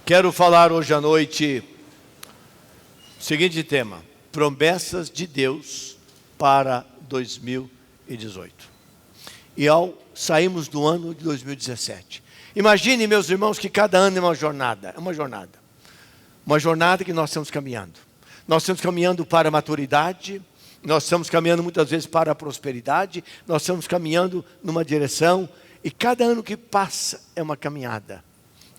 Quero falar hoje à noite o seguinte tema: promessas de Deus para 2018. E ao saímos do ano de 2017. Imagine, meus irmãos, que cada ano é uma jornada. É uma jornada. Uma jornada que nós estamos caminhando. Nós estamos caminhando para a maturidade. Nós estamos caminhando muitas vezes para a prosperidade. Nós estamos caminhando numa direção. E cada ano que passa é uma caminhada.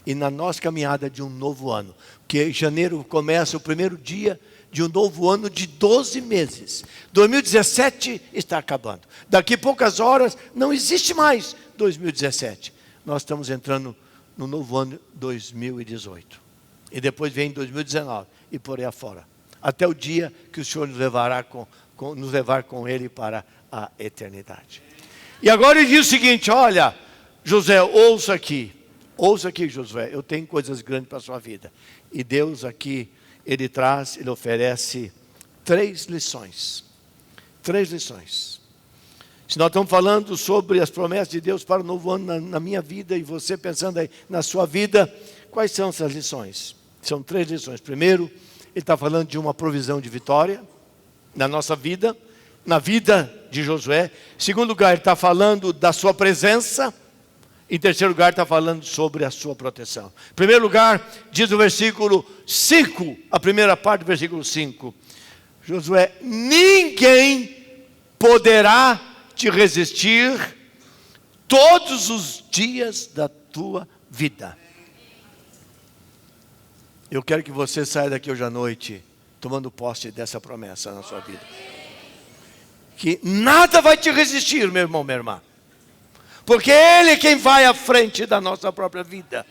E na nossa caminhada de um novo ano, que em janeiro começa o primeiro dia de um novo ano de 12 meses. 2017 está acabando. Daqui a poucas horas não existe mais 2017. Nós estamos entrando no novo ano 2018. E depois vem 2019 e por aí afora. Até o dia que o Senhor nos levar com Ele para a eternidade. E agora ele diz o seguinte: olha, José, ouça aqui, Josué, eu tenho coisas grandes para a sua vida. E Deus aqui, Ele oferece 3 lições. 3 lições. Se nós estamos falando sobre as promessas de Deus para o novo ano na minha vida, e você pensando aí na sua vida, quais são essas lições? São 3 lições. Primeiro, Ele está falando de uma provisão de vitória na nossa vida, na vida de Josué. Em segundo lugar, Ele está falando da sua presença. Em terceiro lugar, está falando sobre a sua proteção. Em primeiro lugar, diz o versículo 5, a primeira parte do versículo 5. Josué, ninguém poderá te resistir todos os dias da tua vida. Eu quero que você saia daqui hoje à noite tomando posse dessa promessa na sua vida. Que nada vai te resistir, meu irmão, minha irmã. Porque é Ele quem vai à frente da nossa própria vida.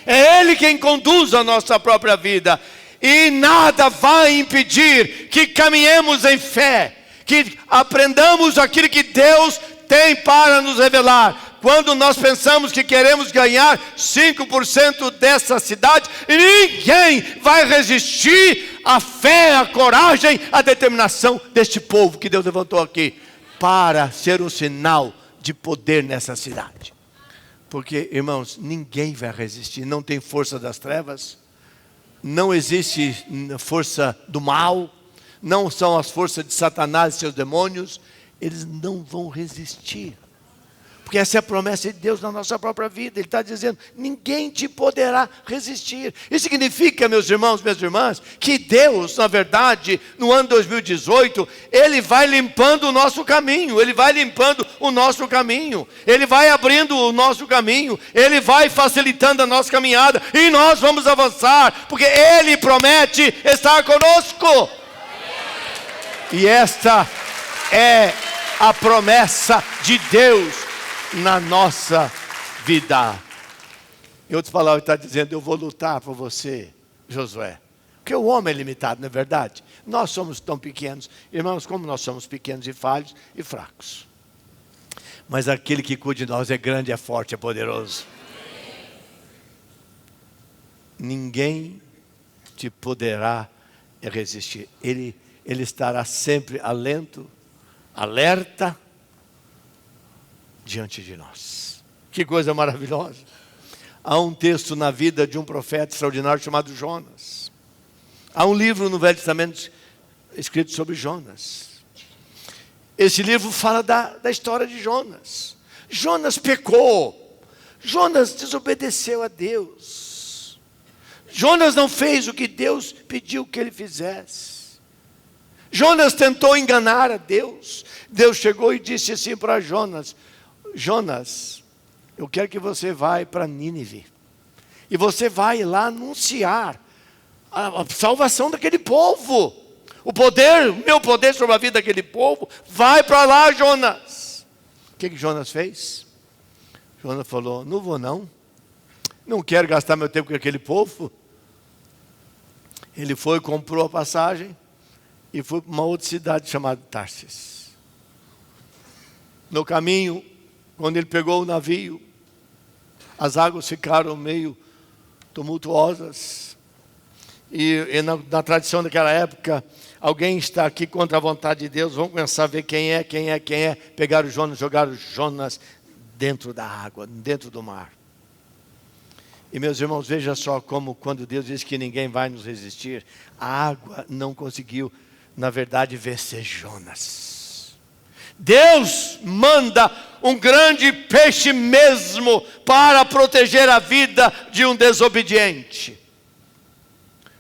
É Ele quem conduz a nossa própria vida. E nada vai impedir que caminhemos em fé. Que aprendamos aquilo que Deus tem para nos revelar. Quando nós pensamos que queremos ganhar 5% dessa cidade, ninguém vai resistir à fé, à coragem, à determinação deste povo que Deus levantou aqui. Para ser um sinal de poder nessa cidade. Porque, irmãos, ninguém vai resistir. Não tem força das trevas. Não existe força do mal. Não são as forças de Satanás e seus demônios. Eles não vão resistir. Porque essa é a promessa de Deus na nossa própria vida. Ele está dizendo, ninguém te poderá resistir. Isso significa, meus irmãos, minhas irmãs, que Deus, na verdade, no ano 2018, Ele vai limpando o nosso caminho. Ele vai limpando o nosso caminho. Ele vai abrindo o nosso caminho. Ele vai facilitando a nossa caminhada. E nós vamos avançar, porque Ele promete estar conosco. E esta é a promessa de Deus na nossa vida. Em outras palavras, ele está dizendo, eu vou lutar por você, Josué. Porque o homem é limitado, não é verdade? Nós somos tão pequenos. Irmãos, como nós somos pequenos e falhos e fracos. Mas aquele que cuida de nós é grande, é forte, é poderoso. Ninguém te poderá resistir. Ele estará sempre alerta, diante de nós. Que coisa maravilhosa. Há um texto na vida de um profeta extraordinário chamado Jonas. Há um livro no Velho Testamento escrito sobre Jonas. Esse livro fala da história de Jonas. Jonas pecou. Jonas desobedeceu a Deus. Jonas não fez o que Deus pediu que ele fizesse. Jonas tentou enganar a Deus. Deus chegou e disse assim para Jonas: Jonas, eu quero que você vá para Nínive. E você vai lá anunciar a salvação daquele povo. O meu poder sobre a vida daquele povo. Vai para lá, Jonas. O que Jonas fez? Jonas falou, não vou não. Não quero gastar meu tempo com aquele povo. Ele foi, comprou a passagem e foi para uma outra cidade chamada Tarsis. No caminho, quando ele pegou o navio, as águas ficaram meio tumultuosas. E na tradição daquela época, alguém está aqui contra a vontade de Deus, vamos começar a ver quem é. Pegaram Jonas, jogaram Jonas dentro da água, dentro do mar. E meus irmãos, veja só como quando Deus diz que ninguém vai nos resistir, a água não conseguiu, na verdade, vencer Jonas. Deus manda um grande peixe mesmo para proteger a vida de um desobediente.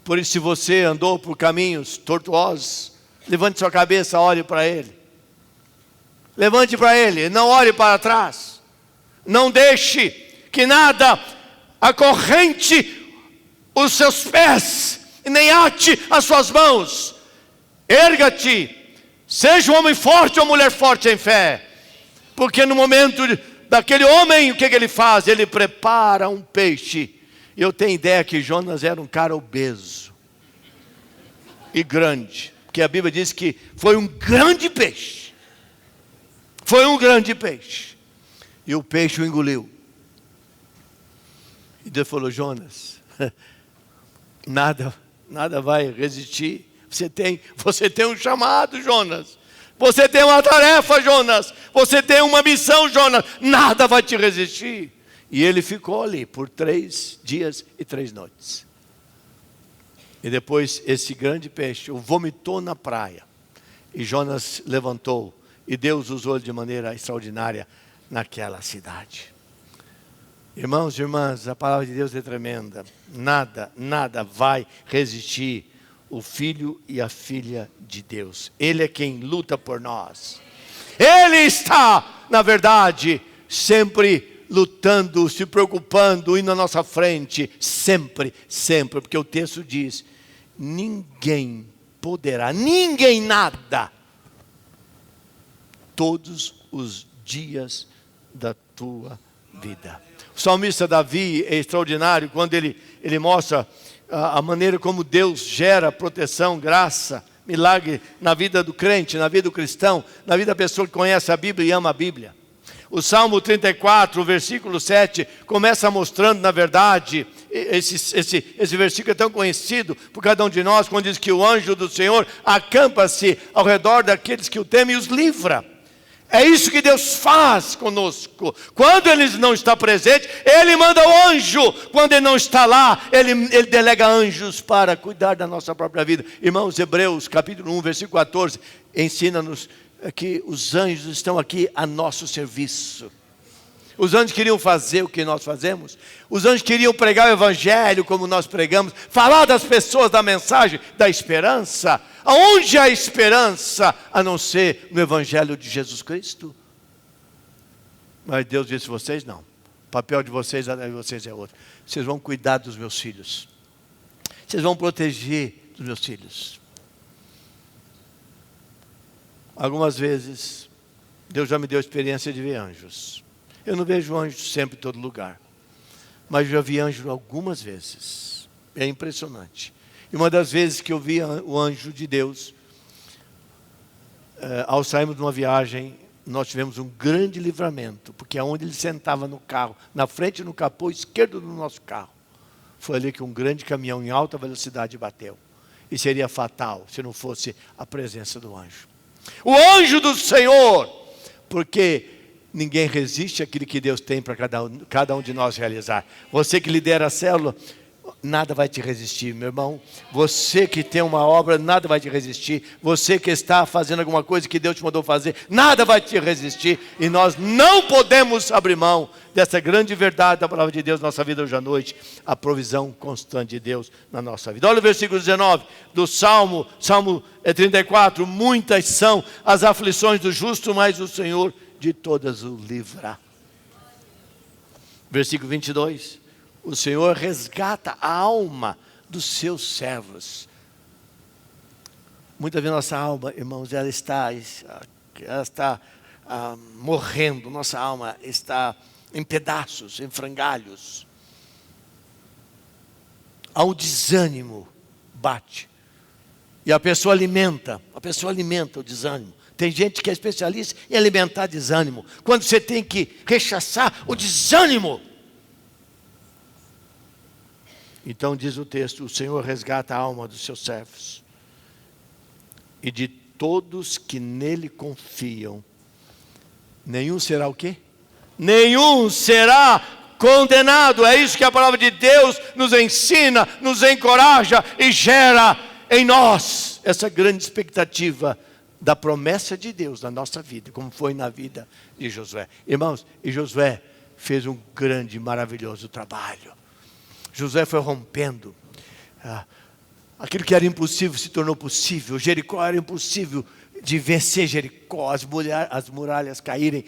Por isso, se você andou por caminhos tortuosos, levante sua cabeça, olhe para Ele. Levante para Ele, não olhe para trás. Não deixe que nada acorrente os seus pés, e nem ate as suas mãos. Erga-te, seja um homem forte ou mulher forte em fé. Porque no momento daquele homem, o que ele faz? Ele prepara um peixe. E eu tenho ideia que Jonas era um cara obeso e grande, porque a Bíblia diz que foi um grande peixe. Foi um grande peixe. E o peixe o engoliu. E Deus falou: Jonas, nada vai resistir. Você tem um chamado, Jonas. Você tem uma tarefa, Jonas. Você tem uma missão, Jonas. Nada vai te resistir. E ele ficou ali por 3 dias e 3 noites. E depois esse grande peixe o vomitou na praia. E Jonas levantou. E Deus usou ele de maneira extraordinária naquela cidade. Irmãos e irmãs, a palavra de Deus é tremenda. Nada vai resistir o filho e a filha de Deus. Ele é quem luta por nós. Ele está, na verdade, sempre lutando, se preocupando, indo à nossa frente. Sempre, porque o texto diz: ninguém poderá, ninguém nada, todos os dias da tua vida. O salmista Davi é extraordinário quando ele mostra a maneira como Deus gera proteção, graça, milagre na vida do crente, na vida do cristão, na vida da pessoa que conhece a Bíblia e ama a Bíblia. O Salmo 34, o versículo 7, começa mostrando, na verdade, esse versículo é tão conhecido por cada um de nós, quando diz que o anjo do Senhor acampa-se ao redor daqueles que o temem e os livra. É isso que Deus faz conosco. Quando Ele não está presente, Ele manda o anjo. Quando Ele não está lá, Ele delega anjos para cuidar da nossa própria vida. Irmãos, Hebreus capítulo 1, versículo 14, ensina-nos que os anjos estão aqui a nosso serviço. Os anjos queriam fazer o que nós fazemos. Os anjos queriam pregar o evangelho como nós pregamos, falar das pessoas da mensagem da esperança. Aonde há esperança a não ser no evangelho de Jesus Cristo? Mas Deus disse: vocês não. O papel de vocês é outro. Vocês vão cuidar dos meus filhos. Vocês vão proteger dos meus filhos. Algumas vezes Deus já me deu a experiência de ver anjos. Eu não vejo anjos sempre em todo lugar, mas já vi anjo algumas vezes. É impressionante. E uma das vezes que eu vi o anjo de Deus, ao sairmos de uma viagem, nós tivemos um grande livramento, porque aonde ele sentava no carro, na frente no capô esquerdo do nosso carro, foi ali que um grande caminhão em alta velocidade bateu. E seria fatal se não fosse a presença do anjo. O anjo do Senhor, porque ninguém resiste àquilo que Deus tem para cada um de nós realizar. Você que lidera a célula, nada vai te resistir, meu irmão. Você que tem uma obra, nada vai te resistir. Você que está fazendo alguma coisa que Deus te mandou fazer, nada vai te resistir. E nós não podemos abrir mão dessa grande verdade da palavra de Deus na nossa vida hoje à noite. A provisão constante de Deus na nossa vida. Olha o versículo 19 do Salmo 34. Muitas são as aflições do justo, mas o Senhor de todas o livra. Versículo 22. O Senhor resgata a alma dos seus servos. Muitas vezes nossa alma, irmãos, ela está morrendo. Nossa alma está em pedaços, em frangalhos. Há um desânimo, bate. E a pessoa alimenta o desânimo. Tem gente que é especialista em alimentar desânimo. Quando você tem que rechaçar o desânimo. Então diz o texto: o Senhor resgata a alma dos seus servos. E de todos que nele confiam, nenhum será o quê? Nenhum será condenado. É isso que a palavra de Deus nos ensina, nos encoraja e gera em nós essa grande expectativa da promessa de Deus na nossa vida, como foi na vida de Josué. Irmãos, e Josué fez um grande, maravilhoso trabalho. Josué foi rompendo. Aquilo que era impossível se tornou possível. Jericó era impossível de vencer Jericó. As muralhas caíram.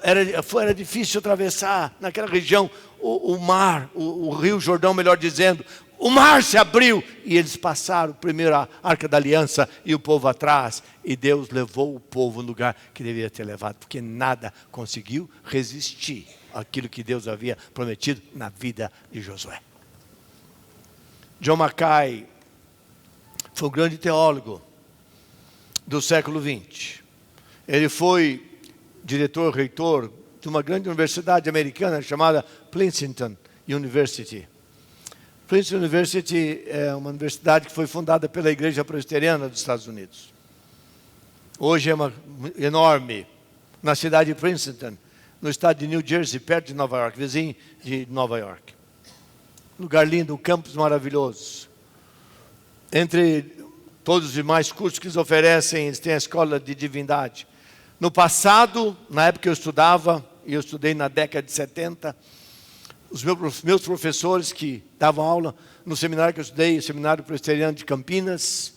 Era difícil atravessar naquela região o mar, o rio Jordão, melhor dizendo. O mar se abriu e eles passaram primeiro a Arca da Aliança e o povo atrás. E Deus levou o povo no lugar que deveria ter levado, porque nada conseguiu resistir àquilo que Deus havia prometido na vida de Josué. John Mackay foi um grande teólogo do século XX. Ele foi diretor, reitor de uma grande universidade americana chamada Princeton University. Princeton University é uma universidade que foi fundada pela Igreja Presbiteriana dos Estados Unidos. Hoje é enorme, na cidade de Princeton, no estado de New Jersey, perto de Nova York, vizinho de Nova York. Lugar lindo, um campus maravilhoso. Entre todos os demais cursos que eles oferecem, eles têm a escola de divindade. No passado, na época que eu estudava, e eu estudei na década de 70, os meus professores que davam aula no seminário que eu estudei, o Seminário Presbiteriano de Campinas,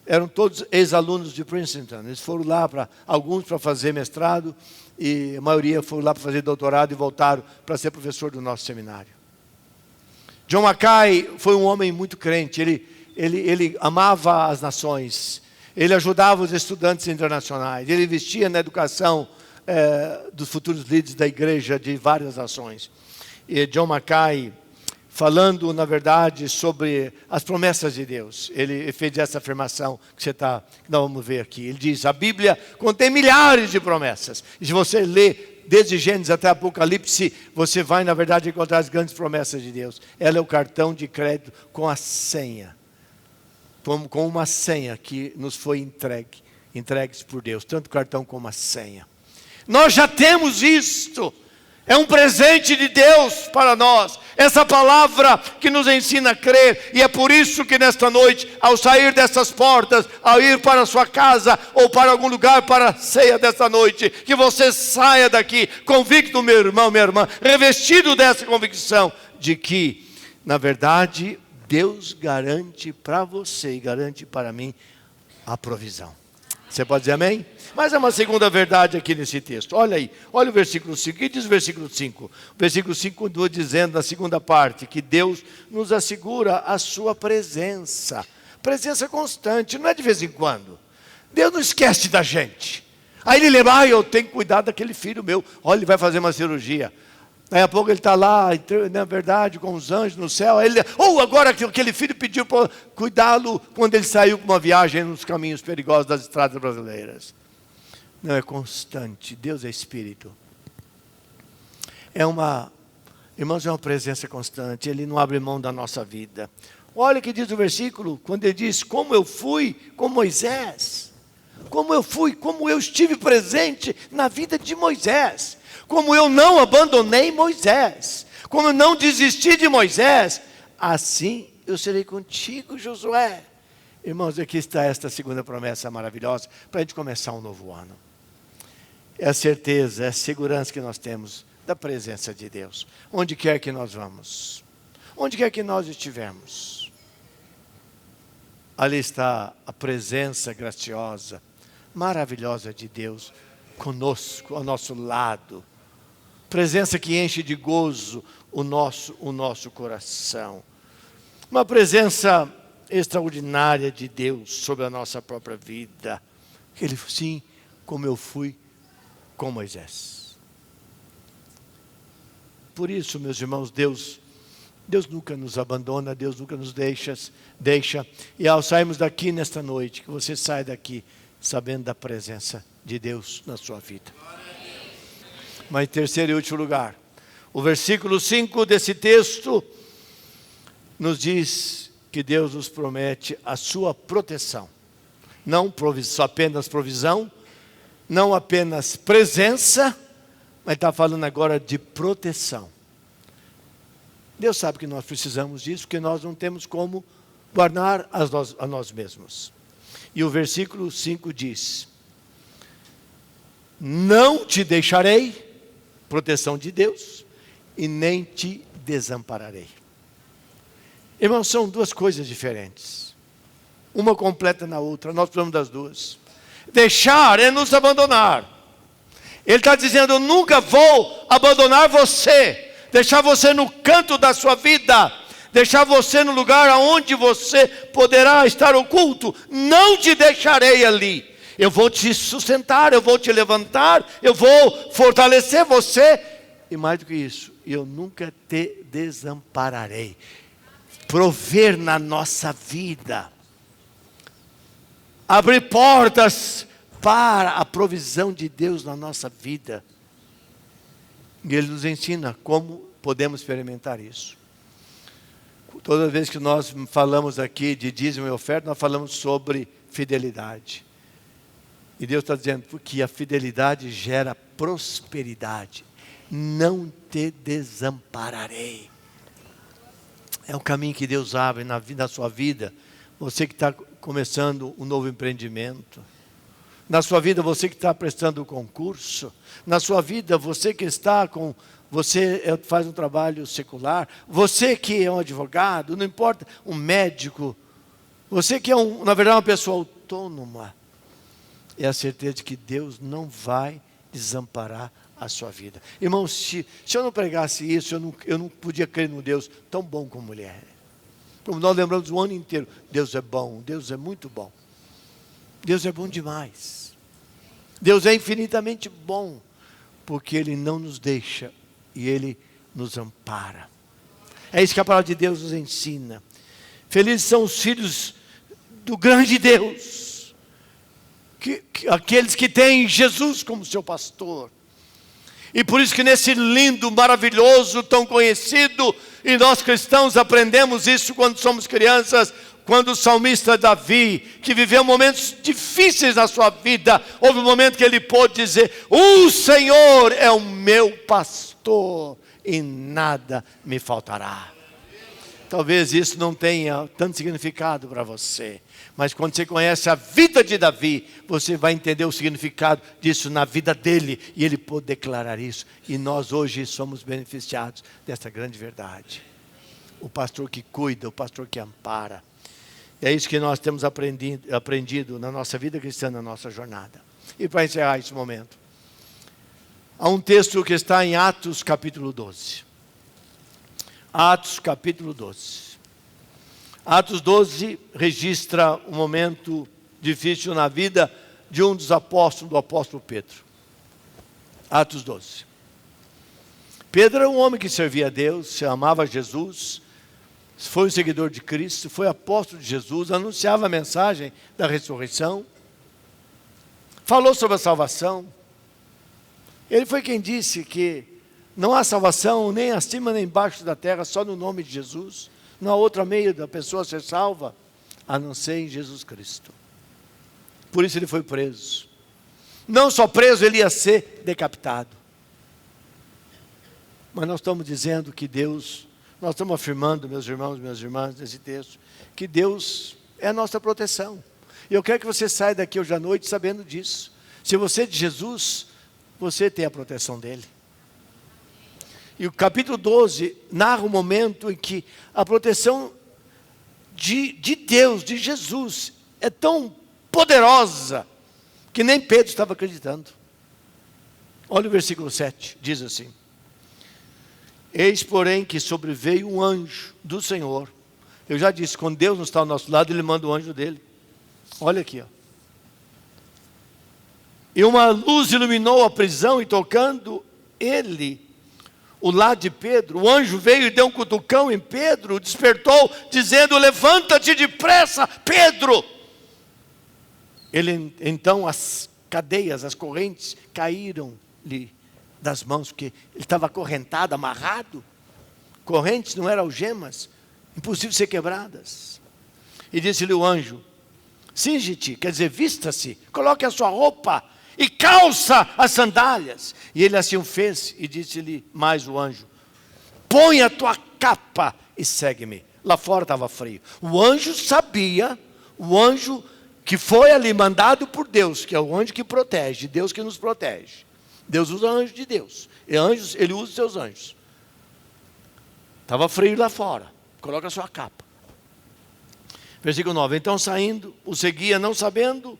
eram todos ex-alunos de Princeton. Eles foram lá, alguns para fazer mestrado, e a maioria foram lá para fazer doutorado e voltaram para ser professor do nosso seminário. John Mackay foi um homem muito crente. Ele amava as nações, ele ajudava os estudantes internacionais, ele investia na educação dos futuros líderes da igreja de várias nações. E John Mackay, falando na verdade sobre as promessas de Deus, ele fez essa afirmação que nós vamos ver aqui. Ele diz: a Bíblia contém milhares de promessas, e se você ler desde Gênesis até Apocalipse, você vai na verdade encontrar as grandes promessas de Deus. Ela é o cartão de crédito com a senha, com uma senha que nos foi entregues por Deus, tanto o cartão como a senha. Nós já temos isto. É um presente de Deus para nós, essa palavra que nos ensina a crer. E é por isso que nesta noite, ao sair dessas portas, ao ir para a sua casa ou para algum lugar para a ceia desta noite, que você saia daqui convicto, meu irmão, minha irmã, revestido dessa convicção de que, na verdade, Deus garante para você e garante para mim a provisão. Você pode dizer amém? Mas é uma segunda verdade aqui nesse texto. Olha aí, olha o versículo 5. O que diz o versículo 5? O versículo 5 continua dizendo na segunda parte que Deus nos assegura a sua presença. Presença constante, não é de vez em quando. Deus não esquece da gente. Aí ele lembra: eu tenho que cuidar daquele filho meu. Olha, ele vai fazer uma cirurgia. Daí a pouco ele está lá, na verdade, com os anjos no céu. Aí ele, agora que aquele filho pediu para cuidá-lo quando ele saiu para uma viagem nos caminhos perigosos das estradas brasileiras. Não, é constante. Deus é Espírito. Irmãos, é uma presença constante. Ele não abre mão da nossa vida. Olha o que diz o versículo, quando ele diz: como eu fui com Moisés. Como eu estive presente na vida de Moisés. Como eu não abandonei Moisés. Como eu não desisti de Moisés. Assim eu serei contigo, Josué. Irmãos, aqui está esta segunda promessa maravilhosa para a gente começar um novo ano. É a certeza, é a segurança que nós temos da presença de Deus. Onde quer que nós vamos, onde quer que nós estivermos, ali está a presença graciosa, maravilhosa de Deus conosco, ao nosso lado. Presença que enche de gozo o nosso coração. Uma presença extraordinária de Deus sobre a nossa própria vida. Ele, sim, como eu fui com Moisés. Por isso, meus irmãos, Deus nunca nos abandona, Deus nunca nos deixa. E ao sairmos daqui nesta noite, que você saia daqui sabendo da presença de Deus na sua vida. Mas em terceiro e último lugar, o versículo 5 desse texto nos diz que Deus nos promete a sua proteção. Não apenas provisão, não apenas presença, mas está falando agora de proteção. Deus sabe que nós precisamos disso, porque nós não temos como guardar a nós mesmos. E o versículo 5 diz: não te deixarei, proteção de Deus, e nem te desampararei. Irmãos, são duas coisas diferentes. Uma completa na outra, nós precisamos das duas. Deixar é nos abandonar. Ele está dizendo: eu nunca vou abandonar você, deixar você no canto da sua vida, deixar você no lugar onde você poderá estar oculto. Não te deixarei ali. Eu vou te sustentar, eu vou te levantar, eu vou fortalecer você. E mais do que isso, eu nunca te desampararei. Prover na nossa vida. Abrir portas para a provisão de Deus na nossa vida. E Ele nos ensina como podemos experimentar isso. Toda vez que nós falamos aqui de dízimo e oferta, nós falamos sobre fidelidade. E Deus está dizendo que a fidelidade gera prosperidade. Não te desampararei. É o caminho que Deus abre na sua vida. Você que está começando um novo empreendimento. Na sua vida, você que está prestando concurso. Na sua vida, você que está com... Você faz um trabalho secular. Você que é um advogado, não importa, um médico. Você que é, na verdade, uma pessoa autônoma. É a certeza de que Deus não vai desamparar a sua vida. Irmãos, se eu não pregasse isso, eu não podia crer num Deus tão bom como Ele é. Como nós lembramos o ano inteiro, Deus é bom, Deus é muito bom. Deus é bom demais. Deus é infinitamente bom, porque Ele não nos deixa e Ele nos ampara. É isso que a palavra de Deus nos ensina. Felizes são os filhos do grande Deus. Aqueles que têm Jesus como seu pastor. E por isso que nesse lindo, maravilhoso, tão conhecido, e nós cristãos aprendemos isso quando somos crianças, quando o salmista Davi, que viveu momentos difíceis na sua vida, houve um momento que ele pôde dizer: o Senhor é o meu pastor e nada me faltará. Talvez isso não tenha tanto significado para você, mas quando você conhece a vida de Davi, você vai entender o significado disso na vida dele, e ele pôde declarar isso, e nós hoje somos beneficiados dessa grande verdade. O pastor que cuida, o pastor que ampara. É isso que nós temos aprendido na nossa vida cristã, na nossa jornada. E para encerrar esse momento, há um texto que está em Atos capítulo 12. Atos capítulo 12. Atos 12 registra um momento difícil na vida de um dos apóstolos, do apóstolo Pedro. Atos 12. Pedro era um homem que servia a Deus, se amava Jesus, foi um seguidor de Cristo, foi apóstolo de Jesus, anunciava a mensagem da ressurreição, falou sobre a salvação. Ele foi quem disse que não há salvação nem acima nem embaixo da terra, só no nome de Jesus. Não há outro meio da pessoa ser salva, a não ser em Jesus Cristo. Por isso ele foi preso. Não só preso, ele ia ser decapitado. Mas nós estamos dizendo que Deus, nós estamos afirmando, meus irmãos, minhas irmãs, nesse texto, que Deus é a nossa proteção. E eu quero que você saia daqui hoje à noite sabendo disso. Se você é de Jesus, você tem a proteção dele. E o capítulo 12 narra um momento em que a proteção de Deus, de Jesus, é tão poderosa, que nem Pedro estava acreditando. Olha o versículo 7, diz assim: eis, porém, que sobreveio um anjo do Senhor. Eu já disse, quando Deus não está ao nosso lado, Ele manda o anjo dele. Olha aqui, ó. E uma luz iluminou a prisão, e tocando ele o lado de Pedro, o anjo veio e deu um cutucão em Pedro, despertou, dizendo: levanta-te depressa, Pedro. Ele, então, as cadeias, as correntes caíram-lhe das mãos, porque ele estava acorrentado, amarrado. Correntes não eram algemas, impossível ser quebradas. E disse-lhe o anjo: cinge-te, quer dizer, vista-se, coloque a sua roupa. e calça as sandálias. E ele assim o fez, e disse-lhe mais o anjo: põe a tua capa e segue-me. Lá fora estava frio. O anjo sabia, o anjo que foi ali mandado por Deus, que é o anjo que protege, Deus que nos protege. Deus usa anjo de Deus. E anjos, ele usa os seus anjos. Estava frio lá fora. Coloca a sua capa. Versículo 9. Então saindo, o seguia, não sabendo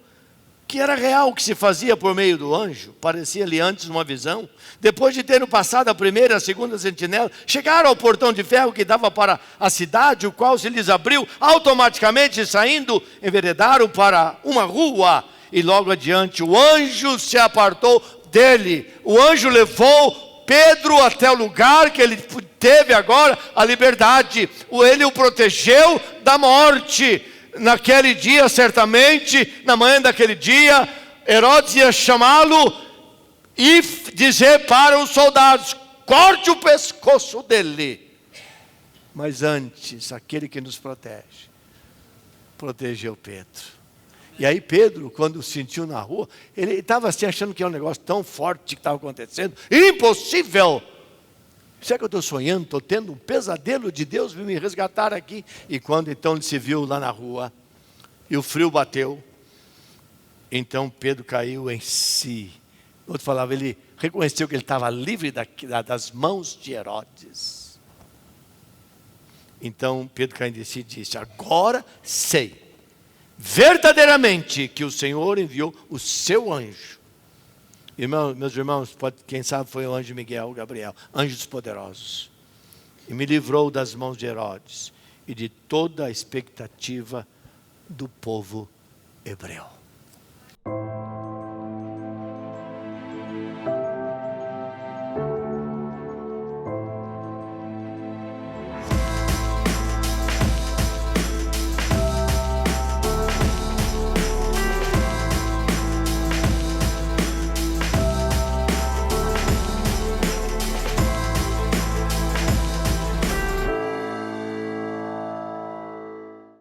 que era real o que se fazia por meio do anjo. Parecia-lhe antes uma visão. Depois de terem passado a primeira e a segunda sentinela, chegaram ao portão de ferro que dava para a cidade, o qual se lhes abriu. Automaticamente saindo, enveredaram para uma rua. E logo adiante o anjo se apartou dele. O anjo levou Pedro até o lugar que ele teve agora a liberdade. Ele o protegeu da morte. Naquele dia, certamente, na manhã daquele dia, Herodes ia chamá-lo e dizer para os soldados: corte o pescoço dele. Mas antes, aquele que nos protege, protegeu Pedro. E aí Pedro, quando sentiu na rua, ele estava assim achando que era um negócio tão forte que estava acontecendo. Impossível! Será que eu estou sonhando? Estou tendo um pesadelo de Deus vir me resgatar aqui. E quando então ele se viu lá na rua, e o frio bateu, então Pedro caiu em si. Outro falava, ele reconheceu que ele estava livre das mãos de Herodes. Então Pedro caiu em si e disse: agora sei verdadeiramente que o Senhor enviou o seu anjo. Meus irmãos, quem sabe foi o anjo Miguel, Gabriel, anjos poderosos, e me livrou das mãos de Herodes e de toda a expectativa do povo hebreu.